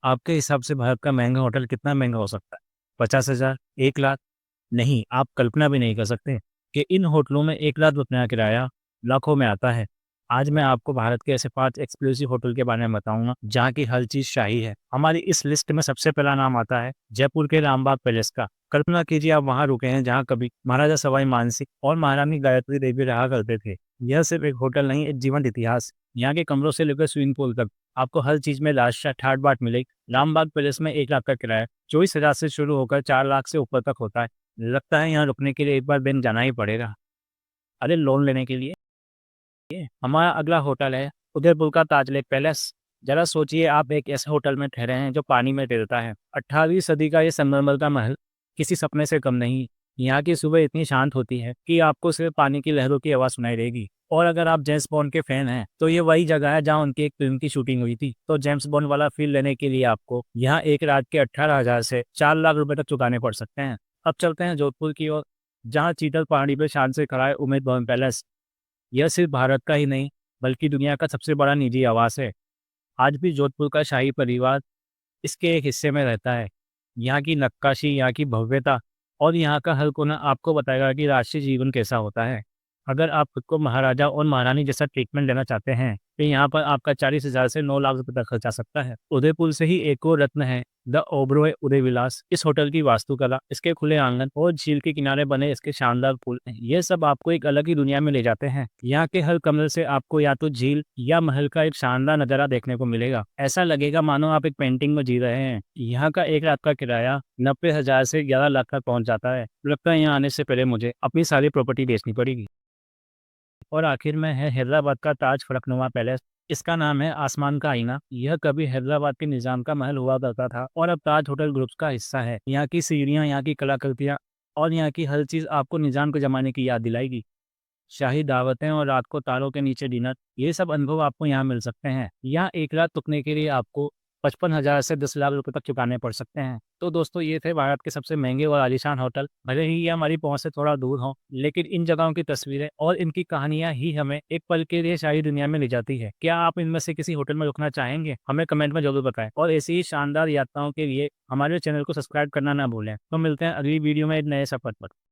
आपके हिसाब से भारत का महंगा होटल कितना महंगा हो सकता है? 50,000, 1 लाख? नहीं, आप कल्पना भी नहीं कर सकते कि इन होटलों में 1 लाख रुपये का किराया लाखों में आता है। आज मैं आपको भारत के ऐसे 5 एक्सक्लूसिव होटल के बारे में बताऊंगा जहाँ की हर चीज़ शाही है। हमारी इस लिस्ट में सबसे पहला नाम आता है जयपुर के रामबाग पैलेस का। कल्पना कीजिए आप वहाँ रुके हैं जहाँ कभी महाराजा सवाई मानसिंह और महारानी गायत्री देवी रहा करते थे। यह सिर्फ एक होटल नहीं, एक जीवंत इतिहास। यहाँ के कमरों से लेकर स्विमिंग पूल तक आपको हर चीज़ में लाशा ठाट बाट मिलेगी। रामबाग पैलेस में 1 लाख का किराया 24,000 से शुरू होकर 4 लाख से ऊपर तक होता है। लगता है यहाँ रुकने के लिए एक बार बैंक जाना ही पड़ेगा। अरे लोन लेने के लिए। हमारा अगला होटल है उदयपुर का ताज लेक पैलेस। जरा सोचिए आप एक ऐसे होटल में ठहरे हैं जो पानी में तैरता है। 18वीं सदी का ये संगमरमर का महल किसी सपने से कम नहीं। यहाँ की सुबह इतनी शांत होती है कि आपको सिर्फ पानी की लहरों की आवाज़ सुनाई देगी। और अगर आप जेम्स बॉन्ड के फैन हैं तो ये वही जगह है जहाँ उनकी एक फिल्म की शूटिंग हुई थी। तो जेम्स बॉन्ड वाला फील लेने के लिए आपको यहाँ एक रात के 18,000 से 4 लाख रुपए तक चुकाने पड़ सकते हैं। अब चलते हैं जोधपुर की ओर, जहाँ चीतल पहाड़ी पर शान से खड़ा है उमेद भवन पैलेस। यह सिर्फ भारत का ही नहीं बल्कि दुनिया का सबसे बड़ा निजी आवास है। आज भी जोधपुर का शाही परिवार इसके एक हिस्से में रहता है। यहाँ की नक्काशी, यहाँ की भव्यता और यहाँ का हर कोना आपको बताएगा कि राष्ट्रीय जीवन कैसा होता है। अगर आप खुद को महाराजा और महारानी जैसा ट्रीटमेंट लेना चाहते हैं तो यहाँ पर आपका 40,000 से 9 लाख रुपए तक खर्च आ सकता है। उदयपुर से ही एक और रत्न है द ओबरॉय उदय विलास। इस होटल की वास्तुकला, इसके खुले आंगन और झील के किनारे बने इसके शानदार पुल, ये सब आपको एक अलग ही दुनिया में ले जाते हैं। यहाँ के हर कमरे से आपको या तो झील या महल का एक शानदार नजारा देखने को मिलेगा। ऐसा लगेगा मानो आप एक पेंटिंग में जी रहे हैं। यहाँ का 1 लाख का किराया 90,000 से 11 लाख तक पहुँच जाता है। लगता है यहाँ आने से पहले मुझे अपनी सारी प्रॉपर्टी बेचनी पड़ेगी। और आखिर में है हैदराबाद का ताज फलकनुमा पैलेस। इसका नाम है आसमान का आईना। यह कभी हैदराबाद के निजाम का महल हुआ करता था और अब ताज होटल ग्रुप्स का हिस्सा है। यहाँ की सीढ़ियाँ, यहाँ की कलाकृतियाँ और यहाँ की हर चीज़ आपको निजाम के ज़माने की याद दिलाएगी। शाही दावतें और रात को तारों के नीचे डिनर, ये सब अनुभव आपको यहाँ मिल सकते हैं। यहाँ एक रात रुकने के लिए आपको 55,000 से 10 लाख रुपए तक चुकाने पड़ सकते हैं। तो दोस्तों ये थे भारत के सबसे महंगे और आलीशान होटल। भले ही ये हमारी पहुंच से थोड़ा दूर हो, लेकिन इन जगहों की तस्वीरें और इनकी कहानियां ही हमें एक पल के लिए शाही दुनिया में ले जाती है। क्या आप इनमें से किसी होटल में रुकना चाहेंगे? हमें कमेंट में जरूर बताएं और ऐसी ही शानदार यात्राओं के लिए हमारे चैनल को सब्सक्राइब करना ना भूलें। तो मिलते हैं अगली वीडियो में एक नए सफर पर।